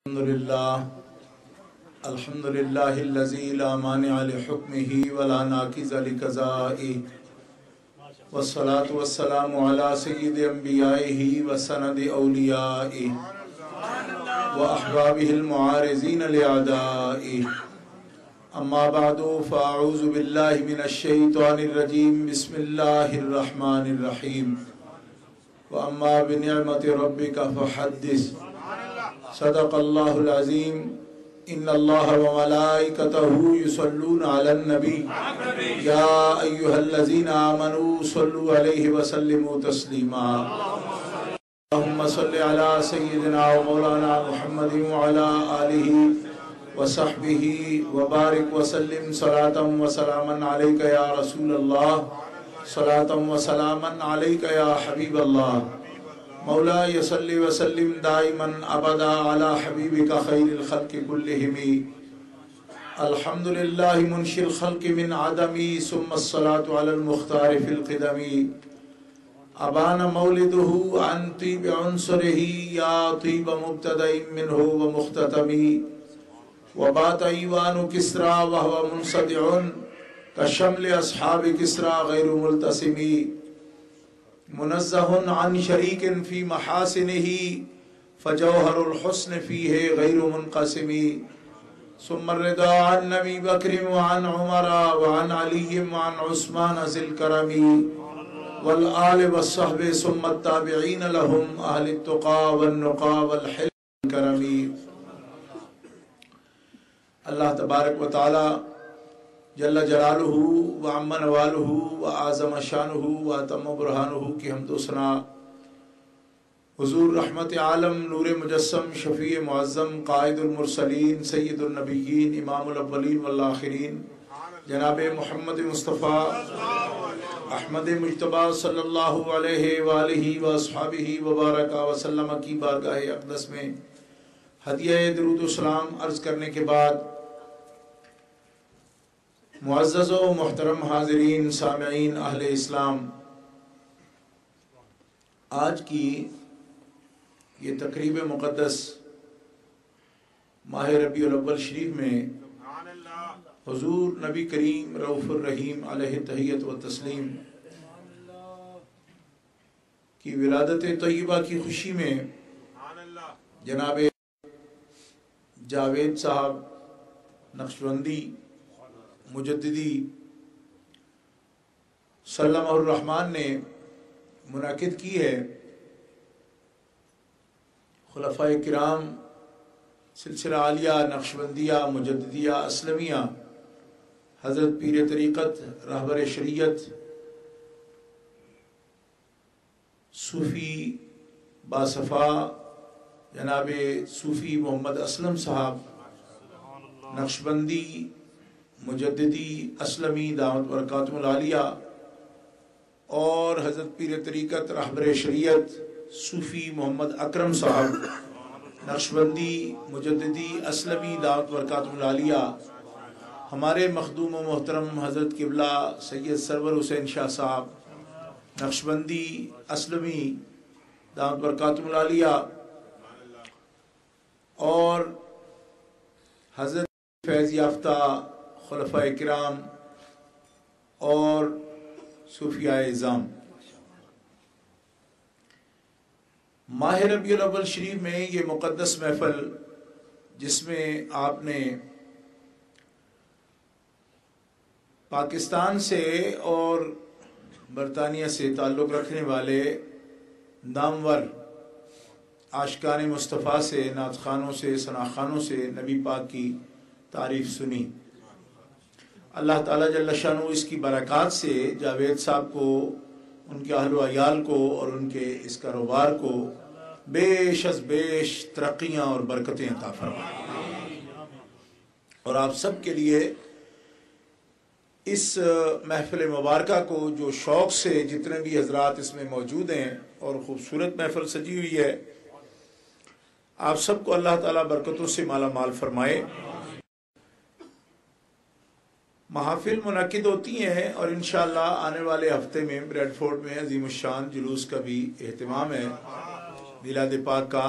الحمد لله الذي لا مانع لحكمه ولا ناقض لقضائه والصلاة والسلام على سيد أنبيائه وسند أوليائه وأحبابه المعارضين لأعدائه أما بعد فأعوذ بالله من الشيطان الرجيم بسم الله الرحمن الرحيم وأما بنعمة ربك فحدث صدق الله العظيم إن الله وملائكته يصلون على النبي يا أيها الذين آمنوا صلوا عليه وسلموا تسليما اللهم صل على سيدنا ومولانا محمد وعلى آله وصحبه وبارك وسلم صلاة وسلاما عليك يا رسول الله صلاة وسلاما عليك يا حبيب الله مولاي صل وسلم دائما ابدا على حبيبك خير الخلق كلهم الحمد لله منشئ الخلق من عدم ثم الصلاة على المختار في القدم ابان مولده عن طيب عنصره يا طيب مبتدأ منه ومختتم وبات ايوان كسرى وهو منصدع كشمل اصحاب كسرى غير ملتسم منزه عن شريك في محاسنه فجوهر الحسن فيه غير منقسم ثم الرضا عن أبي بكر وعن عمر وعن علي وعن عثمان ذي الكرم والآل والصحب ثم التابعين لهم أهل التقى والنقى والحلم والكرم اللہ تبارک و تعالی جل جلالہ و عم نوالہ و اعظم شانہ و اتم برہانہ کی حمد و ثنا حضور رحمت عالم نور مجسم شفیع معظم قائد المرسلین سید النبیین امام الاولین والآخرین جناب محمد مصطفیٰ احمد مجتبیٰ صلی اللہ علیہ وآلہ واصحابہ وبارک وسلم کی بارگاہ اقدس میں ہدیہ درود و سلام عرض کرنے کے بعد معزز و محترم حاضرین سامعین اہل اسلام، آج کی یہ تقریب مقدس ماہ ربیع الاول شریف میں حضور نبی کریم رؤوف الرحیم علیہ تحیت و تسلیم کی ولادت طیبہ کی خوشی میں جناب جاوید صاحب نقشبندی مجددی سلمہ الرحمن نے منعقد کی ہے۔ خلفاء کرام سلسلہ عالیہ نقشبندیہ مجددیہ اسلمیہ حضرت پیر طریقت رہبر شریعت صوفی باصفا جناب صوفی محمد اسلم صاحب نقشبندی مجددی اسلمی دعوت برکاتہ العالیہ اور حضرت پیر طریقت رہبر شریعت صوفی محمد اکرم صاحب نقشبندی مجددی اسلمی دعوت برکاتہ العالیہ ہمارے مخدوم و محترم حضرت قبلہ سید سرور حسین شاہ صاحب نقشبندی اسلمی دعوت برکاتہ العالیہ اور حضرت فیض یافتہ خلفاء کرام اور صوفیاء اعظام، ماہ ربیع الاول شریف میں یہ مقدس محفل جس میں آپ نے پاکستان سے اور برطانیہ سے تعلق رکھنے والے نامور عاشقان مصطفیٰ سے، نعت خوانوں سے، ثنا خوانوں سے نبی پاک کی تعریف سنی۔ اللہ تعالیٰ جل شانہ اس کی برکات سے جاوید صاحب کو، ان کے اہل و عیال کو اور ان کے اس کاروبار کو بیش از بیش ترقیاں اور برکتیں عطا فرمائے، اور آپ سب کے لیے اس محفل مبارکہ کو جو شوق سے جتنے بھی حضرات اس میں موجود ہیں اور خوبصورت محفل سجی ہوئی ہے، آپ سب کو اللہ تعالیٰ برکتوں سے مالا مال فرمائے۔ محافل منعقد ہوتی ہیں اور انشاءاللہ آنے والے ہفتے میں بریڈ فورڈ میں عظیم الشان جلوس کا بھی اہتمام ہے میلاد پاک کا۔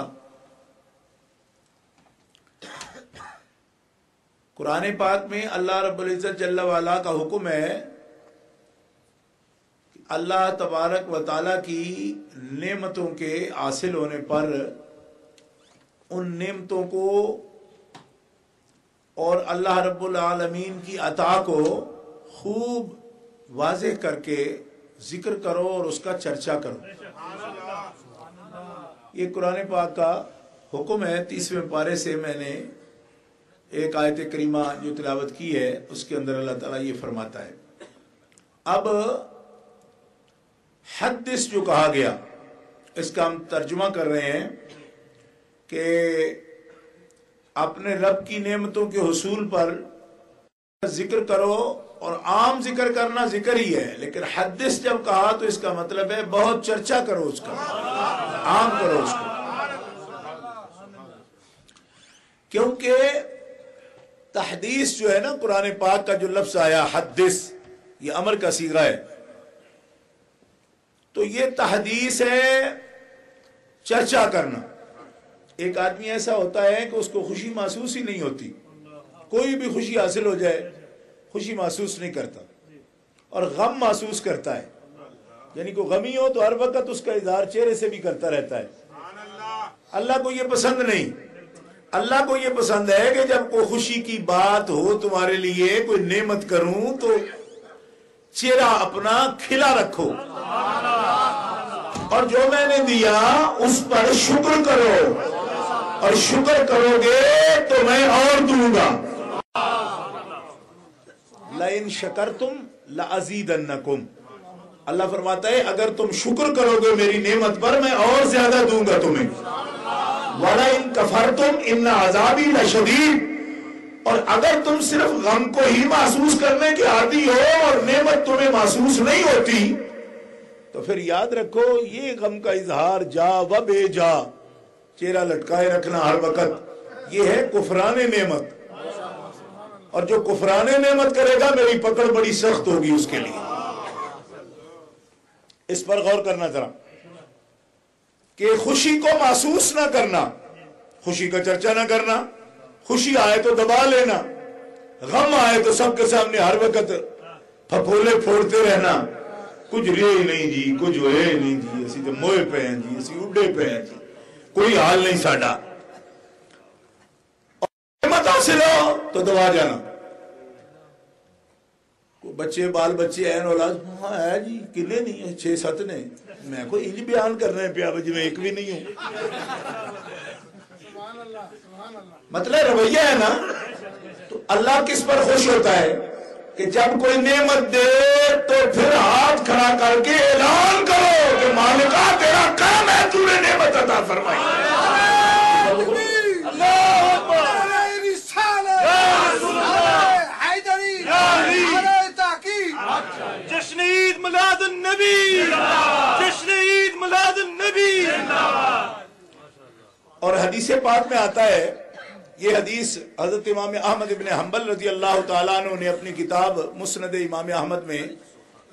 قرآن پاک میں اللہ رب العزت جل وعلا کا حکم ہے کہ اللہ تبارک و تعالیٰ کی نعمتوں کے حاصل ہونے پر ان نعمتوں کو اور اللہ رب العالمین کی عطا کو خوب واضح کر کے ذکر کرو اور اس کا چرچا کرو. یہ قرآن پاک کا حکم ہے. 30ویں پارے سے میں نے ایک آیت کریمہ جو تلاوت کی ہے اس کے اندر اللہ تعالیٰ یہ فرماتا ہے. اب حدث جو کہا گیا اس کا ہم ترجمہ کر رہے ہیں کہ اپنے رب کی نعمتوں کے حصول پر ذکر کرو، اور عام ذکر کرنا ذکر ہی ہے، لیکن حدث جب کہا تو اس کا مطلب ہے بہت چرچا کرو اس کا، عام کرو اس کو. کیونکہ تحدیث جو ہے نا، قرآن پاک کا جو لفظ آیا حدث، یہ امر کا صیغہ ہے، تو یہ تحدیث ہے چرچا کرنا. ایک آدمی ایسا ہوتا ہے کہ اس کو خوشی محسوس ہی نہیں ہوتی، کوئی بھی خوشی حاصل ہو جائے خوشی محسوس نہیں کرتا، اور غم محسوس کرتا ہے. یعنی کوئی غمی ہو تو ہر وقت اس کا اظہار چہرے سے بھی کرتا رہتا ہے. اللہ کو یہ پسند نہیں. اللہ کو یہ پسند ہے کہ جب کوئی خوشی کی بات ہو تمہارے لیے، کوئی نعمت کروں تو چہرہ اپنا کھلا رکھو، اور جو میں نے دیا اس پر شکر کرو، اور شکر کرو گے تو میں اور دوں گا. لَإِن شَكَرْتُمْ لَأَزِيدَنَّكُمْ. اللہ فرماتا ہے اگر تم شکر کرو گے میری نعمت پر میں اور زیادہ دوں گا تمہیں. وَلَئِن كَفَرْتُمْ إِنَّ عَذَابِي لَشَدِيدٌ. اور اگر تم صرف غم کو ہی محسوس کرنے کے عادی ہو اور نعمت تمہیں محسوس نہیں ہوتی تو پھر یاد رکھو یہ غم کا اظہار جا و بے جا، چہرہ لٹکائے رکھنا ہر وقت، یہ ہے کفران نعمت. اور جو کفران نعمت کرے گا میری پکڑ بڑی سخت ہوگی اس کے لیے. اس پر غور کرنا ذرا کہ خوشی کو محسوس نہ کرنا، خوشی کا چرچا نہ کرنا، خوشی آئے تو دبا لینا، غم آئے تو سب کے سامنے ہر وقت پھپھولے پھوڑتے رہنا، کچھ رہے نہیں جی، کچھ ہوئے نہیں جی، اسی تو موئے پہ ہیں جی، اسی اڈے پہ ہیں جی، کوئی حال نہیں ساڈا. اور نعمت حاصل ہو تو دبا جانا. بچے بال بچے این اولاد ہاں ہے جی، کلے نہیں ہیں 6-7 نے، میں کوئی انج بیان کرنے پیا جی میں ایک بھی نہیں ہوں. مطلب رویہ ہے نا. تو اللہ کس پر خوش ہوتا ہے کہ جب کوئی نعمت دے تو پھر ہاتھ کھڑا کر کے اعلان کرو کہ مالکا تیرا کرم ہے تو نے نعمت عطا فرمائی. جشن عید میلاد النبی، جشن عید میلاد النبی. اور حدیث پاک میں آتا ہے، یہ حدیث حضرت امام احمد ابن حنبل رضی اللہ تعالیٰ عنہ نے اپنی کتاب مسند امام احمد میں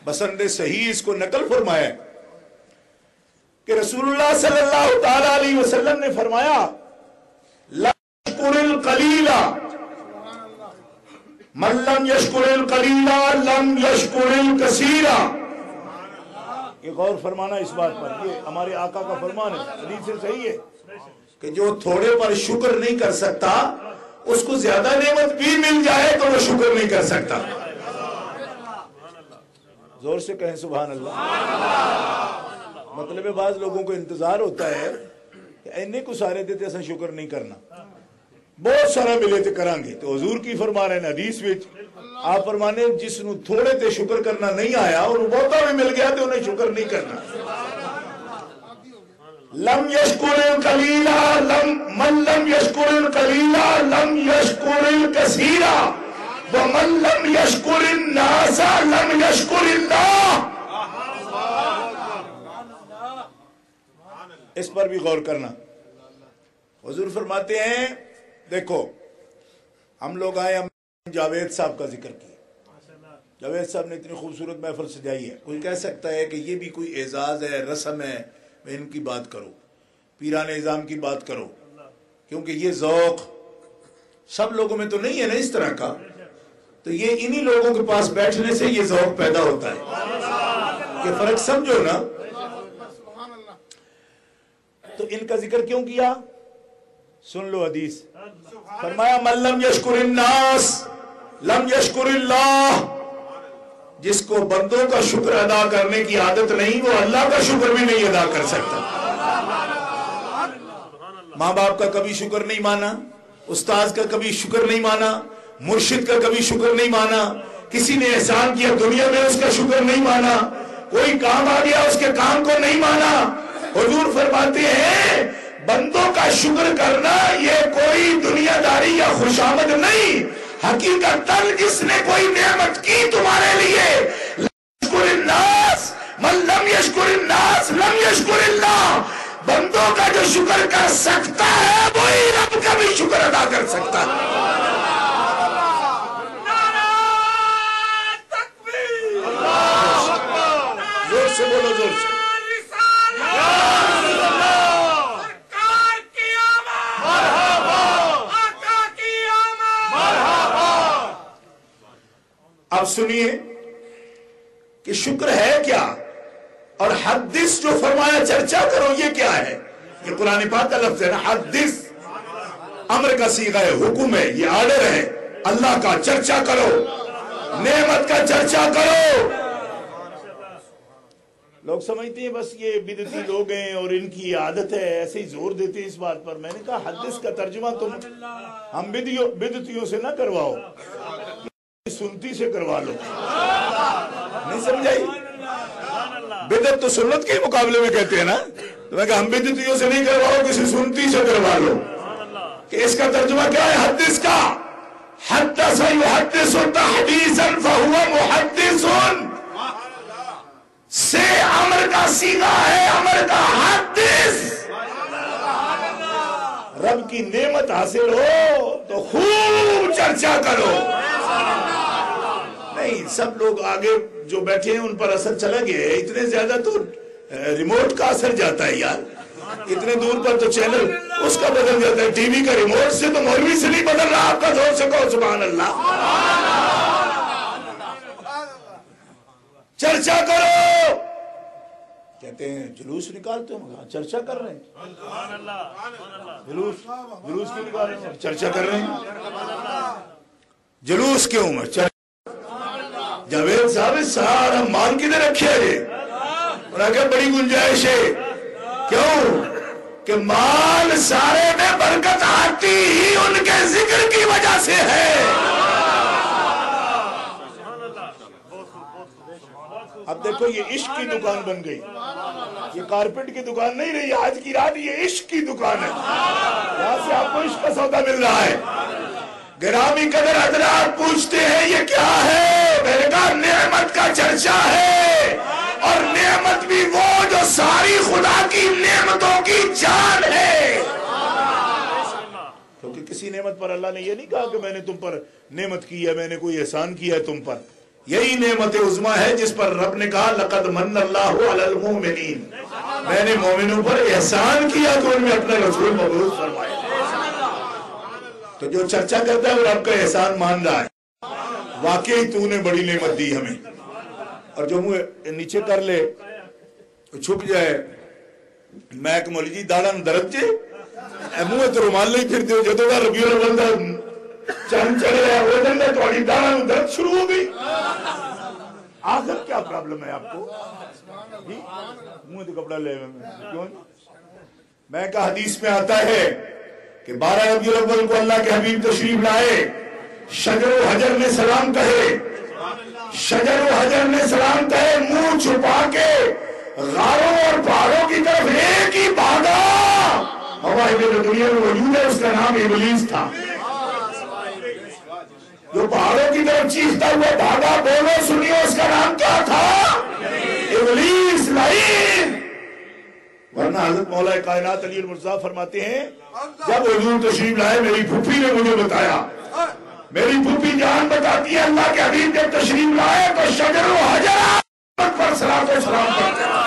بسند صحیح اس کو نقل فرمایا ہے کہ رسول اللہ صلی اللہ تعالیٰ علیہ وسلم نے فرمایا لا یشکر القلیل من لم یشکر القلیل لم یشکر الکثیر. یہ غور فرمانا اس بات پر، یہ ہمارے آقا کا فرمان ہے، حدیث سے صحیح ہے کہ جو تھوڑے پر شکر نہیں کر سکتا اس کو زیادہ نعمت بھی مل جائے تو وہ شکر نہیں کر سکتا. زور سے کہیں سبحان اللہ. مطلب بعض لوگوں کو انتظار ہوتا ہے کہ اینے کو سارے دیتے ایسا شکر نہیں کرنا، بہت سارا ملے تے کران گے. تو حضور کی فرما رہے ہیں حدیث وچ، آپ فرمانے جس نو تھوڑے تے شکر کرنا نہیں آیا اور بہتا بھی مل گیا تو انہیں شکر نہیں کرنا. لم یشکر القلیل من لم یشکر القلیل لم یشکر الکثیر ومن لم یشکر الناس لم یشکر اللہ. اس پر بھی غور کرنا. حضور فرماتے ہیں دیکھو ہم لوگ آئے، ہم جاوید صاحب کا ذکر کیا. جاوید صاحب نے اتنی خوبصورت محفل سجائی ہے. کوئی کہہ سکتا ہے کہ یہ بھی کوئی اعزاز ہے، رسم ہے، میں ان کی بات کرو، پیران اعظام کی بات کرو، کیونکہ یہ ذوق سب لوگوں میں تو نہیں ہے نا اس طرح کا. تو یہ انہی لوگوں کے پاس بیٹھنے سے یہ ذوق پیدا ہوتا ہے. یہ فرق سمجھو نا. تو ان کا ذکر کیوں کیا؟ سن لو حدیث. فرمایا من لم یشکر الناس لم یشکر اللہ. جس کو بندوں کا شکر ادا کرنے کی عادت نہیں وہ اللہ کا شکر بھی نہیں ادا کر سکتا. ماں باپ کا کبھی شکر نہیں مانا, استاذ کا کبھی شکر نہیں مانا, مرشد کا کبھی شکر نہیں مانا, کسی نے احسان کیا دنیا میں اس کا شکر نہیں مانا, کوئی کام آ گیا اس کے کام کو نہیں مانا. حضور فرماتے ہیں بندوں کا شکر کرنا یہ کوئی دنیا داری یا خوشامد نہیں. حقیقتاً جس نے کوئی نعمت کی تمہارے لیے, یشکر الناس من لم یشکر الناس لم یشکر اللہ. بندوں کا جو شکر کر سکتا ہے وہی رب کا بھی شکر ادا کر سکتا ہے. زور سے بولو, زور سے. اب سنیے کہ شکر ہے کیا, اور حدث جو فرمایا چرچا کرو یہ کیا ہے. یہ قرآن پاک کا لفظ ہے نا. حدث امر کا صیغہ ہے, حکم ہے, یہ آرڈر ہے. اللہ کا چرچا کرو, نعمت کا چرچا کرو. لوگ سمجھتے ہیں بس یہ بدعتی لوگ ہیں اور ان کی عادت ہے, ایسے ہی زور دیتے ہیں اس بات پر. میں نے کہا حدث کا ترجمہ تم ہم بدعتیوں سے نہ کرواؤ, سنتی سے کروا لو. نہیں سمجھائی؟ بدعت تو سنت کے مقابلے میں کہتے ہیں نا. تو میں کہا ہم بدعتیوں سے نہیں کرواؤ, کسی سنتی سے کروا لو. کہ اس کا ترجمہ کیا ہے حدث کا؟ حدث یحدث تحدیثا فہو محدث سے امر کا صیغہ ہے, امر کا حدث. رب کی نعمت حاصل ہو تو خوب چرچا کرو. نہیں, سب لوگ آگے جو بیٹھے ہیں ان پر اثر چلا گیا ہے. اتنے زیادہ تو ریموٹ کا اثر جاتا ہے یار. اتنے دور پر تو چینل اس کا بدل جاتا ہے, ٹی وی کا ریموٹ سے. تو مولوی سے نہیں بدل رہا آپ کا. زور سے کہو سبحان اللہ. چرچا کرو. کہتے ہیں جلوس نکالتے ہو, چرچا کر رہے ہیں. جلوس کیوں نکال رہے ہیں؟ چرچا کر رہے ہیں. جلوس کیوں میں؟ جاوید صاحب سارا مال کدھر رکھے ہے؟ انہوں نے کہا بڑی گنجائش ہے. کیوں؟ کہ مال سارے میں برکت آتی ہی ان کے ذکر کی وجہ سے ہے. اب دیکھو یہ عشق کی دکان بن گئی. یہ کارپیٹ کی دکان نہیں رہی آج کی رات, یہ عشق کی دکان ہے. یہاں سے آپ کو عشق کا سودا مل رہا ہے. گرامی قدر حضرات پوچھتے ہیں یہ کیا ہے؟ میں نے کہا نعمت کا چرچا ہے, اور نعمت بھی وہ جو ساری خدا کی نعمتوں کی جان ہے. کیونکہ کسی نعمت پر اللہ نے یہ نہیں کہا کہ میں نے تم پر نعمت کی ہے, میں نے کوئی احسان کیا ہے تم پر. یہی نعمت عظمیٰ ہے جس پر رب نے کہا لقد من اللہ علی المؤمنین. میں نے مومنوں پر احسان کیا تو ان میں اپنا رسول مبعوث فرمایا. تو جو چرچا کرتا ہے وہ رب کا احسان مان رہا ہے. واقعی تو نے بڑی نعمت دی ہمیں. اور جو منہ نیچے کر لے چھپ جائے, میں ایک مولی جی داڑا درد جے منہ تو رومال نہیں پھرتے ہو. جدو کا ربیع الاول دا چند چڑھ رہا ہے وہ دن ہے تھوڑی داڑا درد شروع ہو گئی. آخر کیا پرابلم ہے آپ کو؟ منہ تو کپڑا لے کیوں؟ میں کہا حدیث میں آتا ہے کہ 12 ربیع الاول کو اللہ کے حبیب تشریف لائے, شجر و حجر نے سلام کہے, شجر و حجر نے سلام کہے, منہ چھپا کے غاروں اور پہاڑوں کی طرف ایک ہی بھاگا. مواہب جو دنیا میں وجود ہے اس کا نام ابلیس تھا. جو پہاڑوں کی طرف چیختا ہوا بھاگا, بولو سنیو, اس کا نام کیا تھا؟ ابلیس لعین. ورنہ حضرت مولا کائنات علی المرتضیٰ فرماتے ہیں جب حضور تشریف لائے میری پھوپھی نے مجھے بتایا, میری پھوپھی جان بتاتی ہے اللہ کے حبیب جب تشریف لائے تو شجر و حجر پر صلاۃ و سلام کرتے ہیں.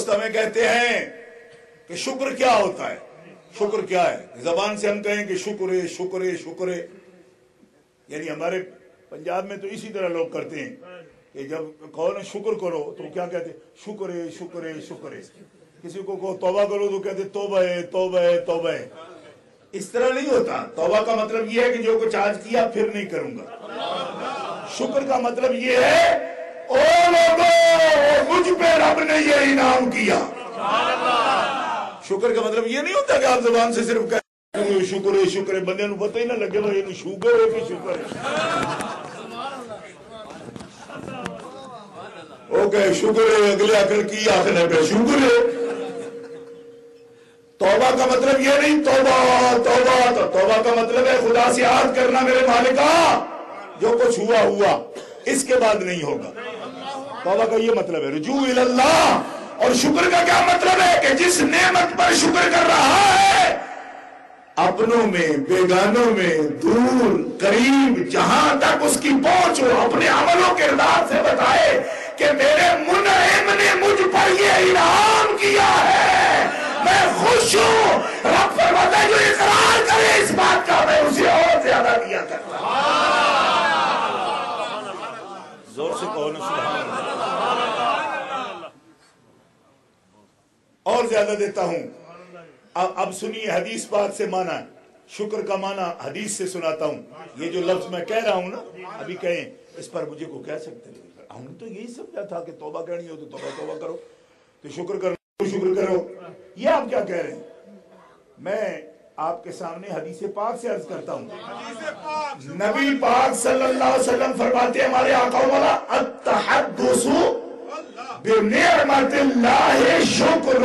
دوست ہمیں کہتے ہیں کہ شکر کیا ہوتا ہے، شکر کیا ہے؟ زبان سے ہم کہیں کہ شکر ہے شکر ہے شکر ہے، یعنی ہمارے پنجاب میں تو اسی طرح لوگ کرتے ہیں کہ جب کہو نا شکر کرو تو کیا کہتے ہیں؟ شکر ہے شکر ہے شکر ہے. کسی کو کہو توبہ کرو تو کہتے توبہ ہے توبہ ہے توبہ ہے. اس طرح نہیں ہوتا. توبہ کا مطلب یہ ہے کہ جو کچھ آج کیا پھر نہیں کروں گا. شکر کا مطلب یہ ہے او لوگوں مجھ پہ رب نے یہ انعام کیا. شکر کا مطلب یہ نہیں ہوتا کہ آپ زبان سے صرف کہتے شکر ہے شکر ہے، بندے نو پتہ ہی نہ لگے وہ یہ شوگر ہے کہ شکر ہے. اوکے شکر ہے، اگلے آخر کی آخر ہے پہ شکر ہے. توبہ کا مطلب یہ نہیں توبہ توبہ، توبہ کا مطلب ہے خدا سے عہد کرنا میرے مالکا جو کچھ ہوا ہوا اس کے بعد نہیں ہوگا. توبہ کا یہ مطلب ہے رجوع اللہ. اور شکر کا کیا مطلب ہے کہ جس نعمت پر شکر کر رہا ہے اپنوں میں بیگانوں میں دور قریب جہاں تک اس کی پہنچ ہو اپنے عملوں کے کردار سے بتائے کہ میرے منعم نے مجھ پر یہ انعام کیا ہے، میں خوش ہوں. رب فرماتا ہے جو اقرار کرے اس بات کا میں اسے اور زیادہ دیا کرتا ہوں. زور سے کہو نا سبحان اللہ. اور زیادہ دیتا ہوں. اب سنیے حدیث پاک سے مانا شکر کا مانا حدیث سے سناتا ہوں. یہ جو لفظ میں کہہ رہا ہوں نا ابھی کہیں اس پر مجھے کو کہہ سکتے ہیں ہم نے تو یہی سمجھا تھا کہ توبہ کرنی ہو تو توبہ کرو، تو شکر کرو تو شکر کرو. یہ آپ کیا کہہ رہے ہیں؟ میں آپ کے سامنے حدیث پاک سے عرض کرتا ہوں. نبی پاک صلی اللہ علیہ وسلم فرماتے ہیں ہمارے آقا مولا التحدث بنعمت اللہ شکر.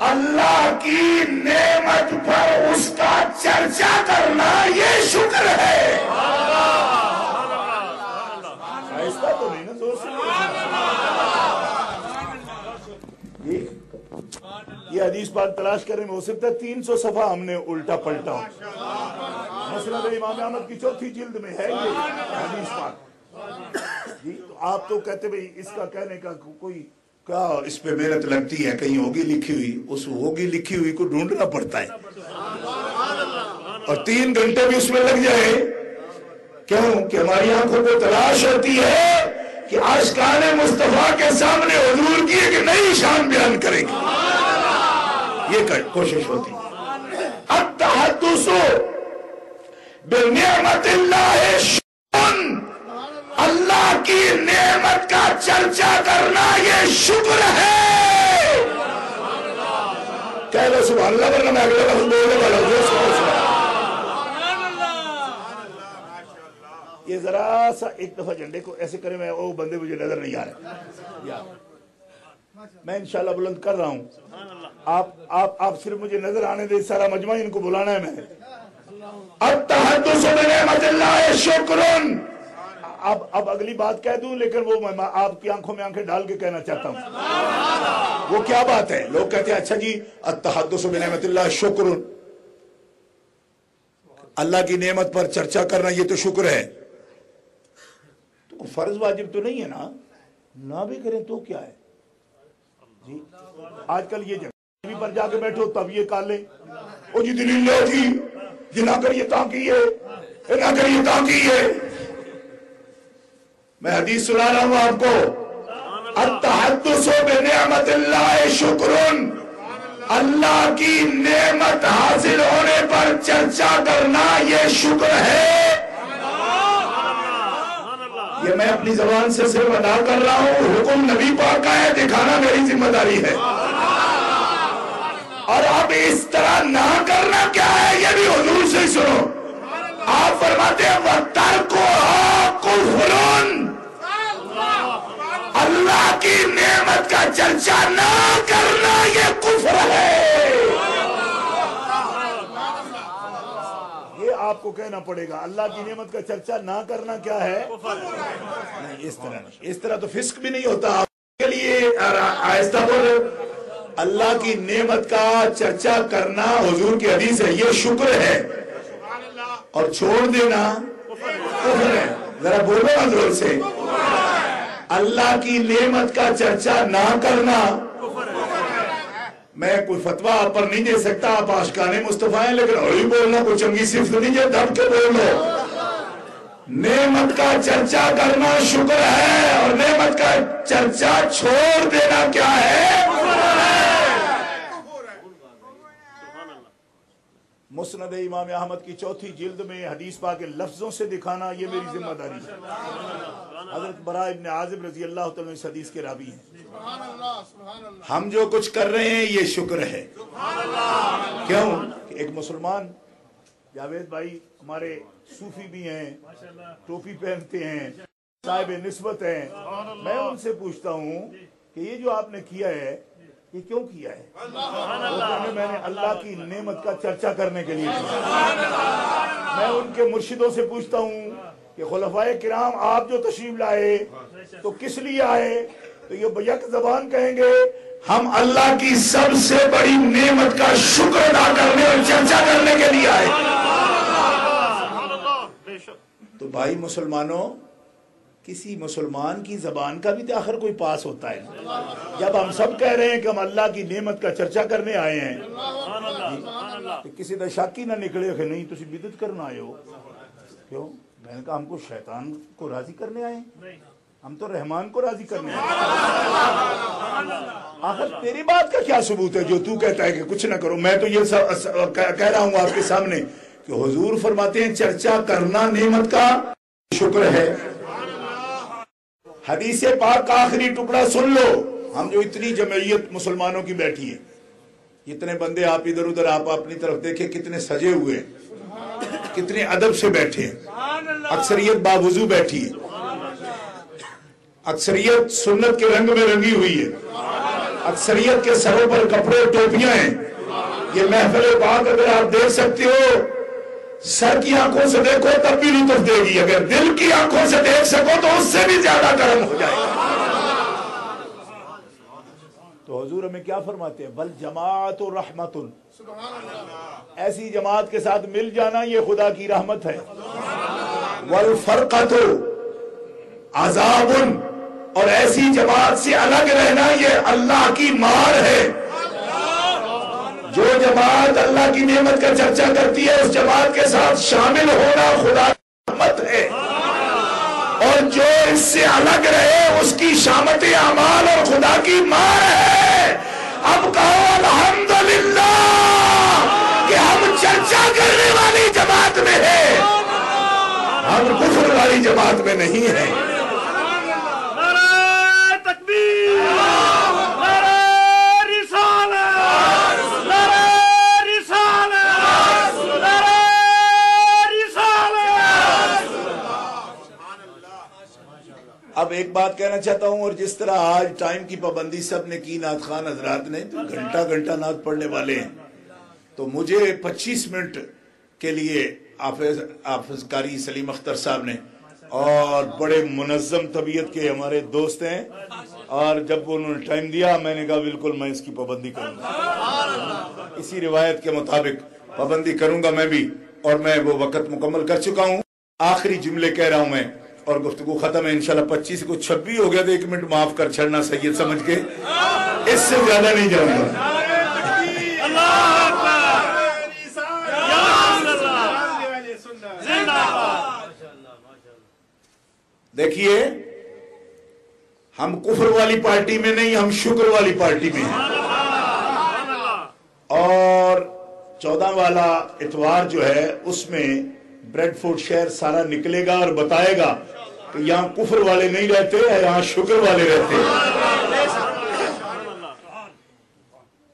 اللہ کی نعمت پر اس کا چرچا کرنا یہ شکر ہے. ایسا تو نہیں نا دوست. یہ حدیث پاک تلاش کرنے میں ہو سکتا ہے 300 صفحہ ہم نے الٹا پلٹا. مسند امام احمد کی 4تھی جلد میں ہے یہ حدیث پاک. جی تو آپ تو کہتے بھئی اس کا کہنے کا کوئی کیا اس پہ محنت لگتی ہے، کہیں ہوگی لکھی ہوئی، اس ہوگی لکھی ہوئی کو ڈھونڈنا پڑتا ہے اور 3 گھنٹے بھی اس میں لگ جائے. کیوں کہ ہماری آنکھوں کو تلاش ہوتی ہے کہ عاشقان مصطفیٰ کے سامنے حضور کی ایک نئی شان بیان کریں گے. یہ کوشش ہوتی. التحدث بنعمت اللہ شکر. اللہ کی نعمت کا چرچا کرنا یہ شکر ہے. کہہ لو سبحان اللہ ورنہ میں اگلے وقت بولنے والا ہوں. یہ ذرا سا ایک دفعہ جھنڈے کو ایسے کرے، میں وہ بندے مجھے نظر نہیں آ رہے. میں انشاءاللہ بلند کر رہا ہوں. آپ صرف مجھے نظر آنے دے. سارا مجمع ان کو بلانا ہے. میں التحدث بنعمت اللہ شکر. اب اگلی بات کہہ دوں لیکن وہ میں آپ کی آنکھوں میں آنکھیں ڈال کے کہنا چاہتا ہوں. وہ کیا بات ہے؟ لوگ کہتے ہیں اچھا جی التحدث بنعمت اللہ شکر، اللہ کی نعمت پر چرچا کرنا یہ تو شکر ہے. تو فرض واجب تو نہیں ہے نا، نہ بھی کریں تو کیا ہے جی. آج کل یہ جگہ پر جا کے بیٹھو تب یہ کالے او جی دلیل لے جی یہ نہ کریے تا کیے نہ کریے تا کیے. میں حدیث سنا رہا ہوں آپ کو. التحدث بنعمت اللہ شکر. اللہ کی نعمت حاصل ہونے پر چرچا کرنا یہ شکر ہے. یہ میں اپنی زبان سے صرف ادا کر رہا ہوں. حکم نبی پاک کا ہے، دکھانا میری ذمہ داری ہے. اور اب اس طرح نہ کرنا کیا ہے یہ بھی حضور سے سنو. آپ فرماتے ہیں وَتَرْكُهَا كُفْرٌ. اللہ کی نعمت کا چرچا نہ کرنا یہ کفر ہے. یہ آپ کو کہنا پڑے گا. اللہ کی نعمت کا چرچا نہ کرنا کیا ہے؟ نہیں اس طرح نہیں. اس طرح تو فسق بھی نہیں ہوتا. آپ کے لیے آہستہ بولو. اللہ کی نعمت کا چرچا کرنا حضور کی حدیث ہے یہ شکر ہے، اور چھوڑ دینا کفر ہے. ذرا بولو نا زور سے. اللہ کی نعمت کا چرچا نہ کرنا، میں کوئی فتویٰ آپ پر نہیں دے سکتا، آپ عاشقان مصطفیٰ ہیں، لیکن ہوئی بولنا کوئی چنگی صفت نہیں ہے، دب کے بول لو۔ نعمت کا چرچا کرنا شکر ہے، اور نعمت کا چرچا چھوڑ دینا کیا ہے؟ مسند امام احمد کی 4 جلد میں حدیث پاک کے لفظوں سے دکھانا یہ میری ذمہ داری ہے۔ حضرت براء ابن عازب رضی اللہ تعالیٰ اس حدیث کے راوی ہیں۔ ہم جو کچھ کر رہے ہیں یہ شکر ہے۔ کیوں کہ ایک مسلمان، جاوید بھائی ہمارے صوفی بھی ہیں، ٹوپی پہنتے ہیں، صاحب نسبت ہیں، میں ان سے پوچھتا ہوں کہ یہ جو آپ نے کیا ہے یہ کیوں کیا ہے؟ میں نے اللہ کی نعمت کا چرچا کرنے کے لیے کیا۔ میں ان کے مرشدوں سے پوچھتا ہوں کہ خلفائے کرام آپ جو تشریف لائے تو کس لیے آئے؟ تو یہ یک زبان کہیں گے ہم اللہ کی سب سے بڑی نعمت کا شکر ادا کرنے اور چرچا کرنے کے لیے آئے۔ تو بھائی مسلمانوں، کسی مسلمان کی زبان کا بھی تو آخر کوئی پاس ہوتا ہے۔ جب ہم سب کہہ رہے ہیں کہ ہم اللہ کی نعمت کا چرچا کرنے آئے ہیں تو کسی دا شاکی نہ نکلے کہ نہیں تسی بدعت کرنا آئے ہو۔ کیوں؟ میں نے کہا ہم کو شیطان کو راضی کرنے آئے ہیں، ہم تو رحمان کو راضی کرنے آئے ہیں۔ آخر تیری بات کا کیا ثبوت ہے جو تو کہتا ہے کہ کچھ نہ کرو؟ میں تو یہ کہہ رہا ہوں آپ کے سامنے کہ حضور فرماتے ہیں چرچا کرنا نعمت کا شکر ہے۔ حدیث پاک کا آخری ٹکڑا سن لو۔ ہم جو اتنی جمعیت مسلمانوں کی بیٹھی ہے، اتنے بندے آپ ادھر ادھر، آپ اپنی طرف دیکھیں کتنے سجے ہوئے ہیں، کتنے ادب سے بیٹھے ہیں، اکثریت باوضو بیٹھی ہے، اکثریت سنت کے رنگ میں رنگی ہوئی ہے، اکثریت کے سروں پر کپڑے ٹوپیاں ہیں۔ یہ محفل پاک اگر آپ دیکھ سکتے ہو، سر کی آنکھوں سے دیکھو تب بھی لطف دے گی، اگر دل کی آنکھوں سے دیکھ سکو تو اس سے بھی زیادہ گرم ہو جائے گا۔ تو حضور ہمیں کیا فرماتے ہیں؟ بل جماعت رحمت، ایسی جماعت کے ساتھ مل جانا یہ خدا کی رحمت ہے۔ والفرقۃ عذاب، اور ایسی جماعت سے الگ رہنا یہ اللہ کی مار ہے۔ جو جماعت اللہ کی نعمت کا چرچا کرتی ہے اس جماعت کے ساتھ شامل ہونا خدا کی رحمت ہے، اور جو اس سے الگ رہے اس کی شامت اعمال اور خدا کی مار ہے۔ اب کہو الحمدللہ کہ ہم چرچا کرنے والی جماعت میں ہیں، ہم کفر والی جماعت میں نہیں ہیں۔ اب ایک بات کہنا چاہتا ہوں، اور جس طرح آج ٹائم کی پابندی سب نے کی، نعت خوان حضرات نے گھنٹہ گھنٹہ نعت پڑھنے والے ہیں، تو مجھے 25 منٹ کے لیے حافظ قاری سلیم اختر صاحب نے، اور بڑے منظم طبیعت کے ہمارے دوست ہیں، اور جب انہوں نے ٹائم دیا میں نے کہا بالکل میں اس کی پابندی کروں گا، اسی روایت کے مطابق پابندی کروں گا میں بھی، اور میں وہ وقت مکمل کر چکا ہوں۔ آخری جملے کہہ رہا ہوں میں، اور گفتگو ختم ہے انشاءاللہ۔ 25 کو 26 ہو گیا تو 1 منٹ معاف کر چھڑنا سید سمجھ کے، اس سے زیادہ نہیں جاؤں گا۔ دیکھیے ہم کفر والی پارٹی میں نہیں، ہم شکر والی پارٹی میں ہیں، اور 14 والا اتوار جو ہے اس میں بریڈ فورڈ شہر سارا نکلے گا اور بتائے گا کہ یہاں کفر والے نہیں رہتے ہیں، یہاں شکر والے رہتے ہیں۔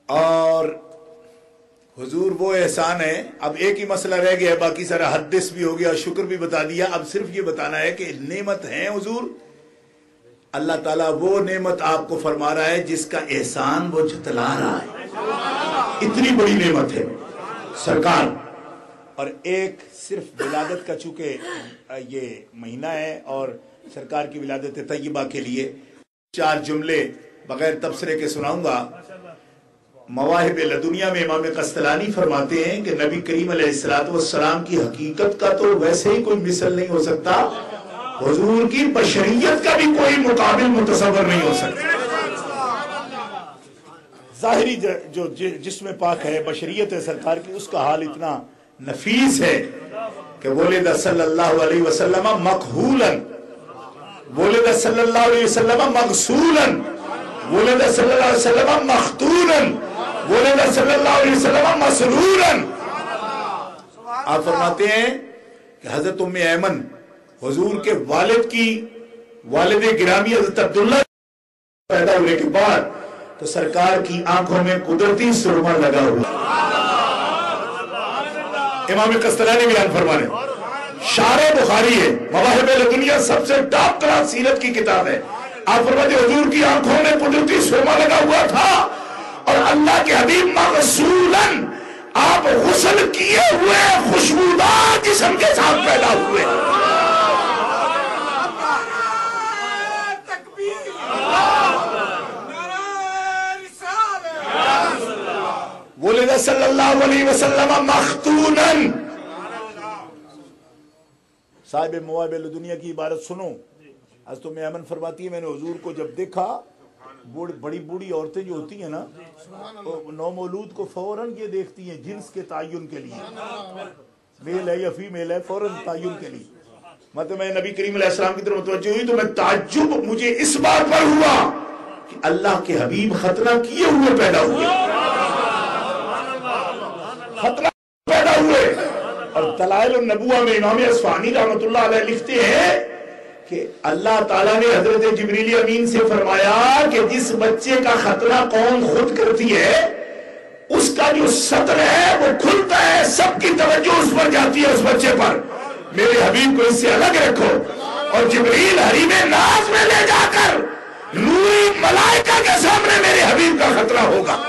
اور حضور وہ احسان ہے، اب ایک ہی مسئلہ رہ گیا ہے، باقی سارا حدث بھی ہو گیا، شکر بھی بتا دیا، اب صرف یہ بتانا ہے کہ نعمت ہے حضور، اللہ تعالیٰ وہ نعمت آپ کو فرما رہا ہے جس کا احسان وہ جتلا رہا ہے، اتنی بڑی نعمت ہے سرکار۔ اور ایک صرف ولادت کا، چونکہ یہ مہینہ ہے اور سرکار کی ولادت طیبہ کے لیے 4 جملے بغیر تبصرے کے سناؤں گا۔ مواہب لدنیا میں امام قسطلانی فرماتے ہیں کہ نبی کریم علیہ السلام کی حقیقت کا تو ویسے ہی کوئی مثل نہیں ہو سکتا، حضور کی بشریت کا بھی کوئی مقابل متصور نہیں ہو سکتا. ظاہری جو جسم پاک ہے، بشریت ہے سرکار کی، اس کا حال اتنا نفیس ہے کہ ولد صلی اللہ علیہ وسلم مکحولا، ولد صلی اللہ علیہ وسلم مغسولا، ولد صلی اللہ علیہ وسلم مختونا، ولد صلی اللہ علیہ وسلم مسرورا. آپ فرماتے ہیں کہ حضرت ام ایمن حضور کے والد گرامی حضرت عبداللہ پیدا ہونے کے بعد تو سرکار کی آنکھوں میں قدرتی سرما لگا ہوا. امام قسطلانی بیان فرمانے، شارح بخاری ہے، مواہب لدنیا سب سے ٹاپ کلاس سیرت کی کتاب ہے. آپ فرماتے حضور کی آنکھوں میں قدرتی سرما لگا ہوا تھا اور اللہ کے حبیب مغسولن، آپ غسل کیے ہوئے خوشبودار جسم کے ساتھ پیدا ہوئے. ولد صلی اللہ علیہ وسلم مختونن. صاحب مواہب الدنیا کی عبارت سنو. حضرت ام ایمن فرماتی ہے میں نے حضور کو جب دیکھا، بڑی بوڑھی عورتیں جو ہوتی ہیں نا، نو مولود کو فوراً یہ دیکھتی ہیں جنس کے تعین کے لیے، میل ہے یا فیمیل ہے، فوراً تعین کے لیے. مطلب میں نبی کریم علیہ السلام کی طرف متوجہ ہوئی تو میں تعجب مجھے اس بات پر ہوا کہ اللہ کے حبیب ختنہ کیے ہوئے پیدا ہوئے، ختنہ پیدا ہوئے. اور دلائل النبوہ میں امام اصفہانی رحمۃ اللہ علیہ لکھتے ہیں کہ اللہ تعالیٰ نے حضرت جبریل امین سے فرمایا کہ جس بچے کا ختنہ قوم خود کرتی ہے اس کا جو سطر ہے وہ کھلتا ہے، سب کی توجہ اس پر جاتی ہے، اس بچے پر. میرے حبیب کو اس سے الگ رکھو. اور جبریل حریم ناز میں لے جا کر نوری ملائکہ کے سامنے میرے حبیب کا ختنہ ہوگا.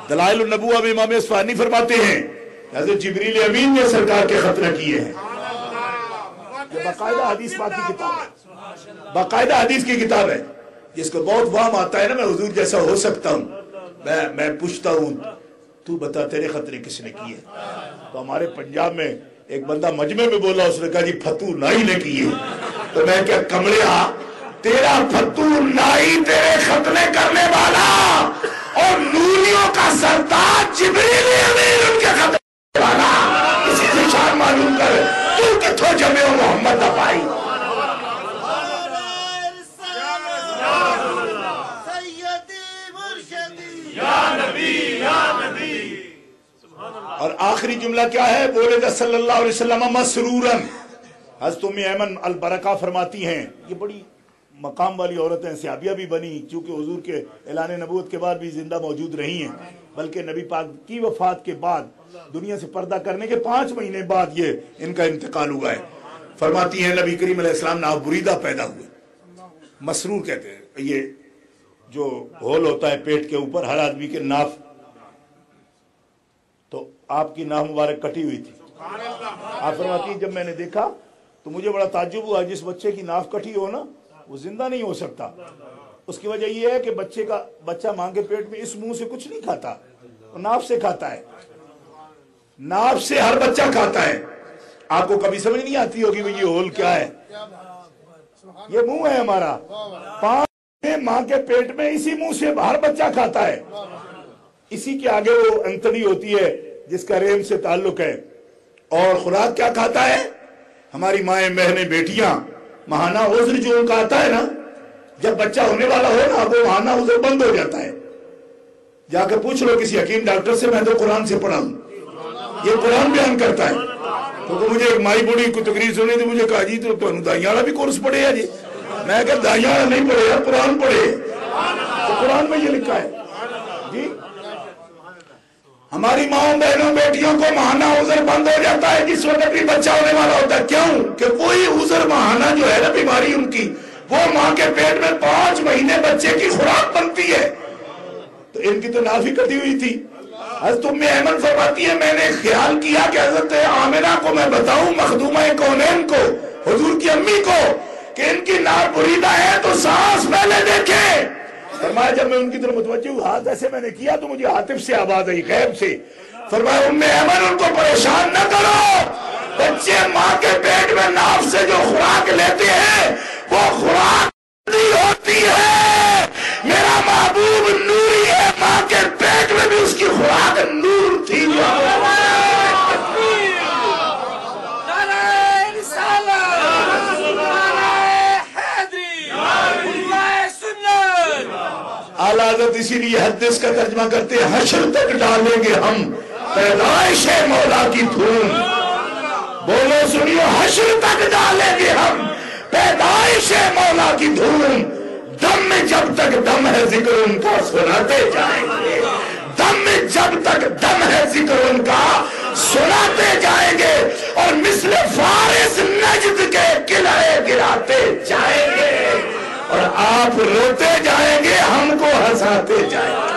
دلائل النبوہ میں امام اصفہانی فرماتے ہیں حضرت جبریل امین نے سرکار کے ختنہ کیے ہیں. یہ باقاعدہ حدیث پاک کی کتاب ہے، باقاعدہ حدیث کی کتاب ہے. جس کو بہت وہم آتا ہے نا میں حضور جیسا ہو سکتا ہوں، میں پوچھتا ہوں تو بتا تیرے ختنے کس نے کیے؟ تو ہمارے پنجاب میں ایک بندہ مجمع میں بولا، اس نے کہا جی فتو نائی نے کیے. تو میں کیا کمڑیا، تیرا فتو نائی تیرے ختنے کرنے والا اور نوریوں کا سردار جبریل امین ان کے ختنے والا، اسی سے شان معلوم کر تو کتھوں جمع محمد دبائی. اور آخری جملہ کیا ہے؟ ولد صلی اللہ علیہ وسلم مسرورن. حضرت ام ایمن البرکہ فرماتی ہیں، یہ بڑی مقام والی عورت ہیں، صحابیہ بھی بنی، چونکہ حضور کے اعلان نبوت کے بعد بھی زندہ موجود رہی ہیں، بلکہ نبی پاک کی وفات کے بعد دنیا سے پردہ کرنے کے 5 مہینے بعد یہ ان کا انتقال ہوا ہے. فرماتی ہیں نبی کریم علیہ السلام ناف بریدہ پیدا ہوئے. مسرور کہتے ہیں یہ جو ہول ہوتا ہے پیٹ کے اوپر ہر آدمی کے ناف، تو آپ کی ناف مبارک کٹی ہوئی تھی. آپ فرماتی ہیں جب میں نے دیکھا تو مجھے بڑا تعجب ہوا، جس بچے کی ناف کٹی ہو نا وہ زندہ نہیں ہو سکتا. اس کی وجہ یہ ہے کہ بچہ ماں کے پیٹ میں اس منہ سے کچھ نہیں کھاتا، وہ ناف سے کھاتا ہے، ناف سے ہر بچہ کھاتا ہے. آپ کو کبھی سمجھ نہیں آتی ہوگی یہ ہول کیا ہے؟ یہ منہ ہے ہمارا، 5 مہینے ماں کے پیٹ میں اسی منہ سے ہر بچہ کھاتا ہے. اسی کے آگے وہ انتڑی ہوتی ہے جس کا رحم سے تعلق ہے. اور خوراک کیا کھاتا ہے؟ ہماری مائیں بہنیں بیٹیاں ماہانہ عذر جو ان کا آتا ہے نا، جب بچہ ہونے والا ہو نا وہ ماہانہ عذر بند ہو جاتا ہے. جا کے پوچھ لو کسی حکیم ڈاکٹر سے، میں تو قرآن سے پڑھا ہوں، یہ قرآن بیان کرتا ہے. تو مجھے ایک مائی بوڑھی کو تقریر سنی تھی، مجھے کہا جی تو دائیاں والا بھی کورس پڑھے ہے جی. میں کہا دائیاں والا نہیں پڑھے یار، قرآن پڑھے. تو قرآن میں یہ لکھا ہے جی ہماری ماں بہنوں بیٹیوں کو ماہانہ عذر بند ہو جاتا ہے جس وقت بھی بچہ ہونے والا ہوتا ہے. کیوں کہ وہی عذر ماہانہ جو ہے نا بیماری ان کی، وہ ماں کے پیٹ میں 5 مہینے بچے کی خوراک بنتی ہے. تو ان کی تو ناف ہی کٹی ہوئی تھی. حضرت ام ایمن فرماتی ہے میں نے خیال کیا کہ حضرت آمنہ کو میں بتاؤں، مخدومہ کونین کو، حضور کی امی کو، کہ ان کی ناف بریدہ ہے تو سانس پہلے دیکھے. فرمایا جب میں ان کی طرف متوجہ ہوں، ہاتھ ایسے میں نے کیا تو مجھے عاطف سے آواز آئی غیب سے. فرمایا ام ایمن ان کو پریشان نہ کرو، بچے ماں کے پیٹ میں ناف سے جو خوراک لیتے ہیں وہ خوراک نہیں ہوتی ہے. میرا محبوب نوری ہے، ماں کے پیٹ میں بھی اس کی خوراک نور تھی. اعلیٰ حضرت اسی لیے حدیث کا ترجمہ کرتے ہیں، حشر تک ڈالیں گے ہم پیدائش مولا کی دھوم. بولو سنیو، حشر تک ڈالیں گے ہم پیدائش مولا کی دھوم. دم میں جب تک دم ہے ذکر ان کا سناتے جائیں گے. دم میں جب تک دم ہے ذکر ان کا سناتے جائیں گے. اور مثل فارس نجد کے قلعے گراتے جائیں گے. اور آپ روتے جائیں گے، ہم کو ہنساتے جائیں گے.